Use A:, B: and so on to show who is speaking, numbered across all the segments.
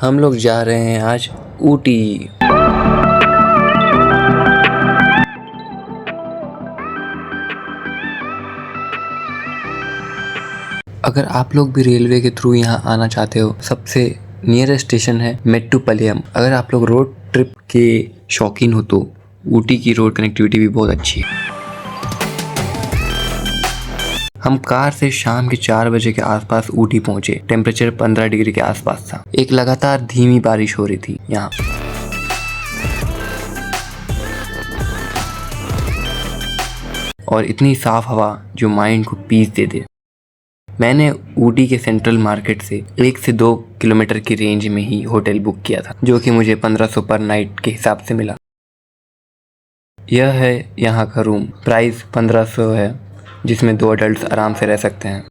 A: हम लोग जा रहे हैं आज ऊटी। अगर आप लोग भी रेलवे के थ्रू यहाँ आना चाहते हो, सबसे नियरेस्ट स्टेशन है मेट्टुपालयम। अगर आप लोग रोड ट्रिप के शौकीन हो तो ऊटी की रोड कनेक्टिविटी भी बहुत अच्छी है। हम कार से शाम के 4 बजे के आसपास ऊटी पहुंचे। टेम्परेचर 15 डिग्री के आसपास था। एक लगातार धीमी बारिश हो रही थी यहाँ। और इतनी साफ हवा जो माइंड को पीस दे दे। मैंने ऊटी के सेंट्रल मार्केट से 1 से 2 किलोमीटर की रेंज में ही होटल बुक किया था, जो कि मुझे 1500 पर नाइट के हिसाब से मिला। यह है यहाँ का रूम। प्राइस 1500 है, जिसमें 2 अडल्ट आराम से रह सकते हैं।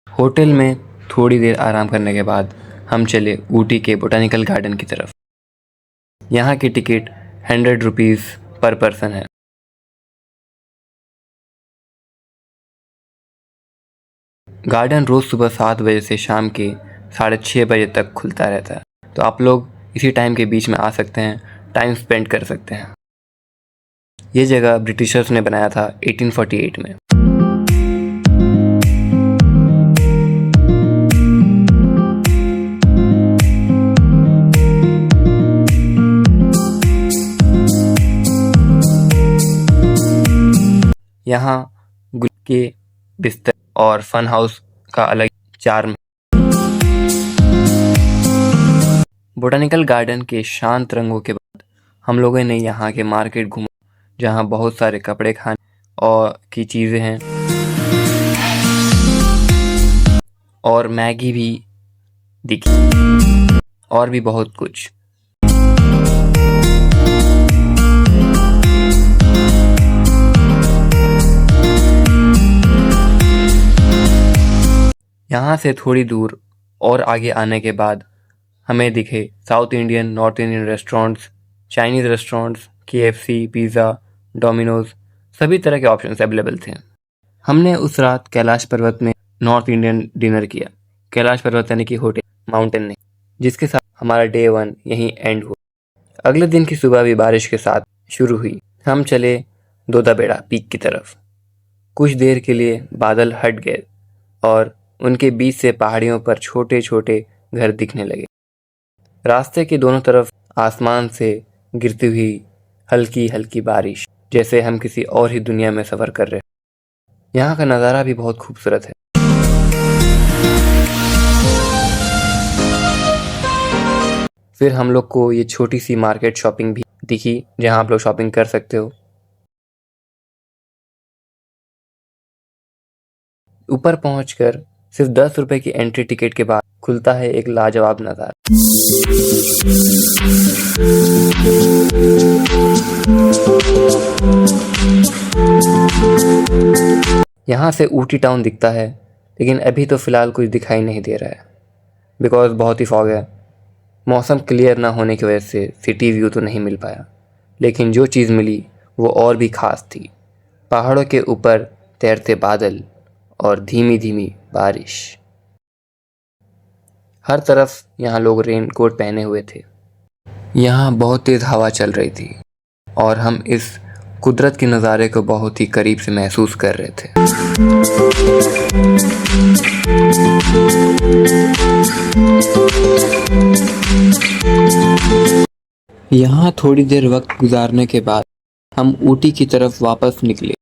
A: होटल में थोड़ी देर आराम करने के बाद हम चले ऊटी के बोटानिकल गार्डन की तरफ। यहाँ की टिकट 100 रुपीज़ पर पर्सन है। गार्डन रोज़ सुबह 7 बजे से शाम के 6:30 बजे तक खुलता रहता है, तो आप लोग इसी टाइम के बीच में आ सकते हैं, टाइम स्पेंड कर सकते हैं। ये जगह ब्रिटिशर्स ने बनाया था 1848 में। यहाँ गुल के बिस्तर और फन हाउस का अलग चार्म। बोटानिकल गार्डन के शांत रंगों के बाद हम लोगों ने यहाँ के मार्केट घूमा, जहाँ बहुत सारे कपड़े खाने और की चीज़ें हैं और मैगी भी दिखी और भी बहुत कुछ। यहाँ से थोड़ी दूर और आगे आने के बाद हमें दिखे south Indian, north Indian restaurants, Chinese restaurants, KFC, pizza, Domino's, सभी तरह के ऑप्शंस अवेलेबल थे। हमने उस रात कैलाश पर्वत में नॉर्थ इंडियन डिनर किया। कैलाश पर्वत यानी कि होटल माउंटेन ने, जिसके साथ हमारा डे 1 यहीं एंड हुआ। अगले दिन की सुबह भी बारिश के साथ शुरू हुई। हम चले दोदाबेड़ा पीक की तरफ। कुछ देर के लिए बादल हट गए और उनके बीच से पहाड़ियों पर छोटे छोटे घर दिखने लगे। रास्ते के दोनों तरफ आसमान से गिरती हुई हल्की हल्की बारिश, जैसे हम किसी और ही दुनिया में सफ़र कर रहे हैं। यहाँ का नज़ारा भी बहुत खूबसूरत है। फिर हम लोग को ये छोटी सी मार्केट शॉपिंग भी दिखी, जहाँ आप लोग शॉपिंग कर सकते हो। ऊपर पहुंचकर सिर्फ 10 रुपए की एंट्री टिकट के बाद खुलता है एक लाजवाब नज़ारा। यहाँ से ऊटी टाउन दिखता है, लेकिन अभी तो फ़िलहाल कुछ दिखाई नहीं दे रहा है, बिकॉज़ बहुत ही फॉग है। मौसम क्लियर ना होने की वजह से सिटी व्यू तो नहीं मिल पाया, लेकिन जो चीज़ मिली वो और भी ख़ास थी। पहाड़ों के ऊपर तैरते बादल और धीमी धीमी बारिश। हर तरफ यहाँ लोग रेनकोट पहने हुए थे। यहाँ बहुत तेज़ हवा चल रही थी और हम इस कुदरत के नज़ारे को बहुत ही करीब से महसूस कर रहे थे। यहाँ थोड़ी देर वक्त गुजारने के बाद हम ऊटी की तरफ वापस निकले।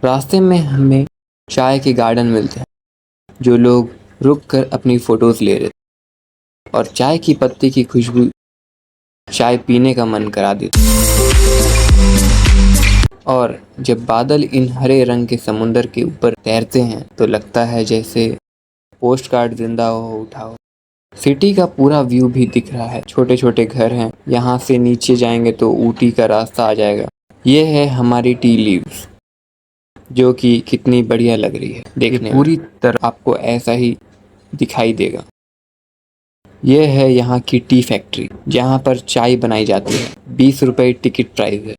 A: रास्ते में हमें चाय के गार्डन मिलते हैं, जो लोग रुक कर अपनी फ़ोटोज़ ले रहे थे और चाय की पत्ती की खुशबू चाय पीने का मन करा देती। और जब बादल इन हरे रंग के समुंदर के ऊपर तैरते हैं तो लगता है जैसे पोस्ट कार्ड जिंदा हो उठा हो। सिटी का पूरा व्यू भी दिख रहा है। छोटे छोटे घर हैं। यहाँ से नीचे जाएंगे तो ऊटी का रास्ता आ जाएगा। ये है हमारी टी लीव्स, जो कि कितनी बढ़िया लग रही है देखने। पूरी तरह आपको ऐसा ही दिखाई देगा। यह है यहाँ की टी फैक्ट्री, जहाँ पर चाय बनाई जाती है। 20 रुपए टिकट प्राइस है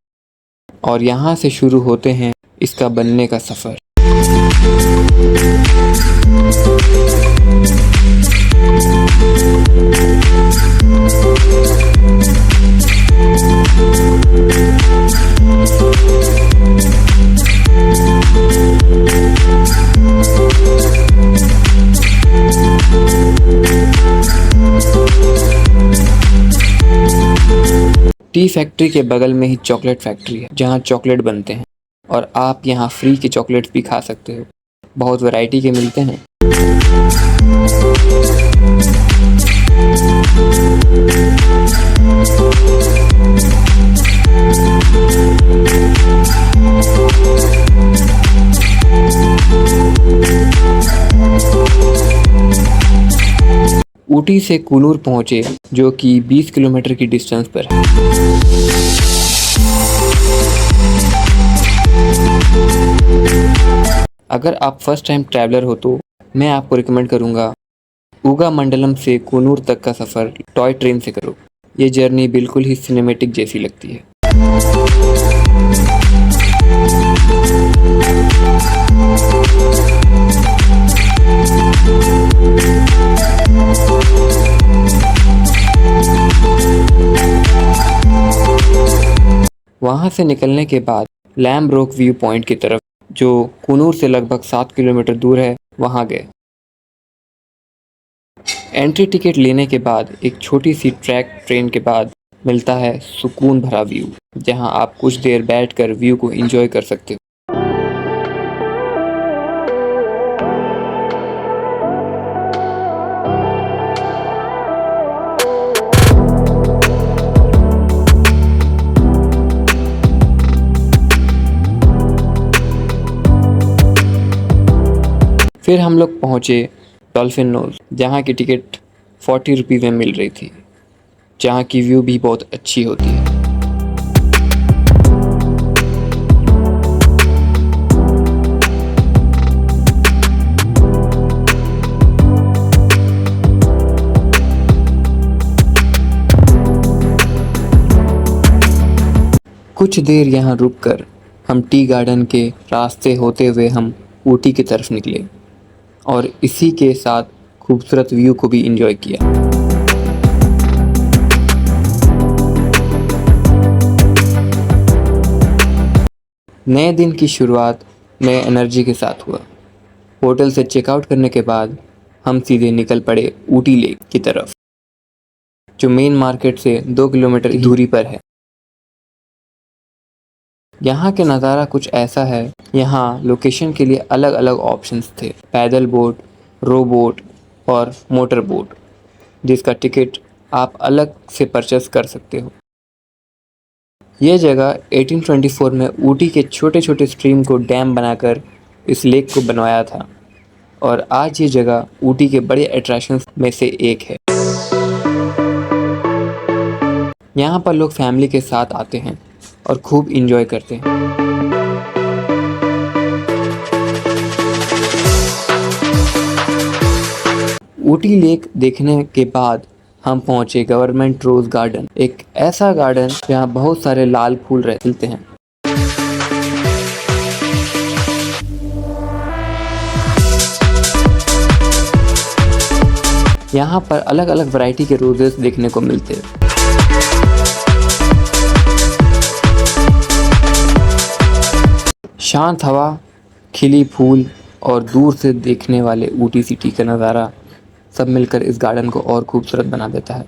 A: और यहाँ से शुरू होते हैं इसका बनने का सफ़र। टी फैक्ट्री के बगल में ही चॉकलेट फैक्ट्री है जहाँ चॉकलेट बनते हैं और आप यहाँ फ्री के चॉकलेट्स भी खा सकते हो। बहुत वैरायटी के मिलते हैं। ऊटी से कूनूर पहुंचे जो कि 20 किलोमीटर की डिस्टेंस पर है। अगर आप फर्स्ट टाइम ट्रैवलर हो तो मैं आपको रिकमेंड करूंगा उगामंडलम से कूनूर तक का सफ़र टॉय ट्रेन से करो। ये जर्नी बिल्कुल ही सिनेमैटिक जैसी लगती है। वहाँ से निकलने के बाद लैम्ब रॉक व्यू पॉइंट की तरफ जो कूनूर से लगभग 7 किलोमीटर दूर है वहाँ गए। एंट्री टिकट लेने के बाद एक छोटी सी ट्रैक ट्रेन के बाद मिलता है सुकून भरा व्यू, जहाँ आप कुछ देर बैठकर व्यू को एंजॉय कर सकते हो। फिर हम लोग पहुँचे डॉल्फिन नोज, जहाँ की टिकट 40 रुपीज़ में मिल रही थी, जहाँ की व्यू भी बहुत अच्छी होती है। कुछ देर यहाँ रुककर हम टी गार्डन के रास्ते होते हुए हम ऊटी की तरफ निकले और इसी के साथ खूबसूरत व्यू को भी एंजॉय किया। नए दिन की शुरुआत नए एनर्जी के साथ हुआ। होटल से चेकआउट करने के बाद हम सीधे निकल पड़े ऊटी लेक की तरफ, जो मेन मार्केट से 2 किलोमीटर दूरी पर है। यहाँ के नज़ारा कुछ ऐसा है, यहाँ लोकेशन के लिए अलग अलग ऑप्शंस थे, पैदल बोट, रो बोट और मोटर बोट, जिसका टिकट आप अलग से परचेस कर सकते हो। ये जगह 1824 में ऊटी के छोटे छोटे स्ट्रीम को डैम बनाकर इस लेक को बनवाया था और आज ये जगह ऊटी के बड़े अट्रैक्शंस में से एक है। यहाँ पर लोग फैमिली के साथ आते हैं और खूब इंजॉय करते हैं। ऊटी लेक देखने के बाद हम पहुंचे गवर्नमेंट रोज गार्डन, एक ऐसा गार्डन जहां बहुत सारे लाल फूल खिलते हैं। यहाँ पर अलग अलग वैरायटी के रोजेस देखने को मिलते हैं। शांत हवा, खिली फूल और दूर से देखने वाले ऊटी सिटी का नज़ारा सब मिलकर इस गार्डन को और खूबसूरत बना देता है।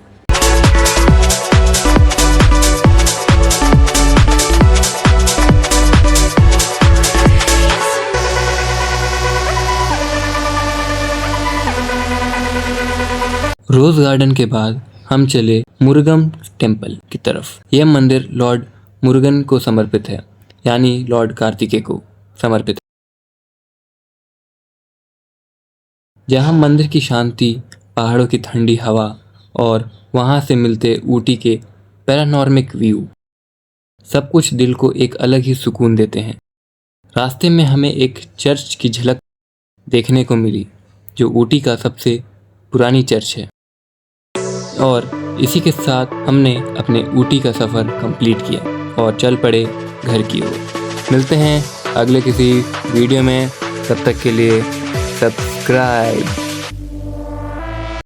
A: रोज गार्डन के बाद हम चले मुरुगन टेम्पल की तरफ। यह मंदिर लॉर्ड मुरुगन को समर्पित है, यानी लॉर्ड कार्तिकेय को समर्पित है। जहाँ मंदिर की शांति, पहाड़ों की ठंडी हवा और वहाँ से मिलते ऊटी के पैरानॉर्मिक व्यू, सब कुछ दिल को एक अलग ही सुकून देते हैं। रास्ते में हमें एक चर्च की झलक देखने को मिली, जो ऊटी का सबसे पुरानी चर्च है। और इसी के साथ हमने अपने ऊटी का सफ़र कंप्लीट किया और चल पड़े घर की ओर। मिलते हैं अगले किसी वीडियो में, तब तक के लिए सब्सक्राइब।